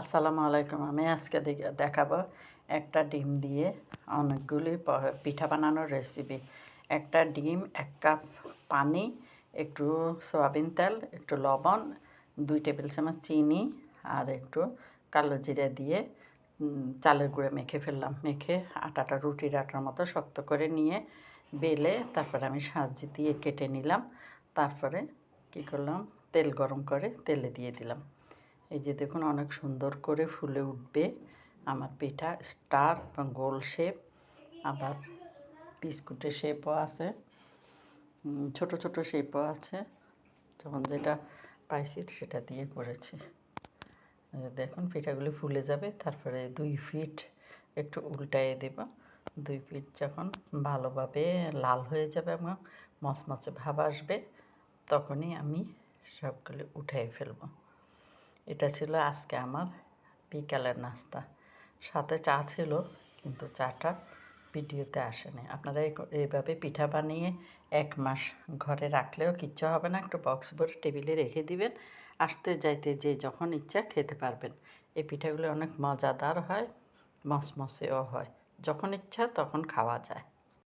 আসসালামু আলাইকুম। আমি আজকে দেখাবো একটা ডিম দিয়ে অনেকগুলি পিঠা বানানোর রেসিপি। একটা ডিম, 1 কাপ পানি, একটু সয়াবিন তেল, একটু লবণ, 2 টেবিল চামচ চিনি আর একটু কালো জিরা দিয়ে চালের গুঁড়ো মেখে ফেললাম। মেখে আটাটা রুটির আটার মতো শক্ত করে নিয়ে বেলে তারপরে আমি সাজি দিয়ে কেটে নিলাম। তারপরে কী করলাম, তেল গরম করে তেলে দিয়ে দিলাম। এই যে দেখুন, অনেক সুন্দর করে ফুলে উঠবে আমার পিঠা। স্টার এবং গোল শেপ, আবার বিস্কুটের শেপও আছে, ছোট ছোট শেপও আছে। যখন যেটা পাইছি সেটা দিয়ে করেছি। দেখুন পিঠাগুলি ফুলে যাবে। তারপরে 2 ফিট একটু উল্টাইয়ে দেব। 2 ফিট যখন ভালোভাবে লাল হয়ে যাবে এবং মচমচে ভাব আসবে, তখনই আমি সবগুলি উঠিয়ে ফেলব। এটা ছিল আজকে আমার বিকালের নাস্তা। সাথে চা ছিল, কিন্তু চাটা ভিডিওতে আসেনি। আপনারা এইভাবে পিঠা বানিয়ে 1 মাস ঘরে রাখলেও কিচ্ছু হবে না। একটু বক্স ভরে টেবিলে রেখে দিবেন, আসতে যাইতে যে যখন ইচ্ছা খেতে পারবেন। এই পিঠাগুলো অনেক মজাদার হয়, মচমচেও হয়। যখন ইচ্ছা তখন খাওয়া যায়।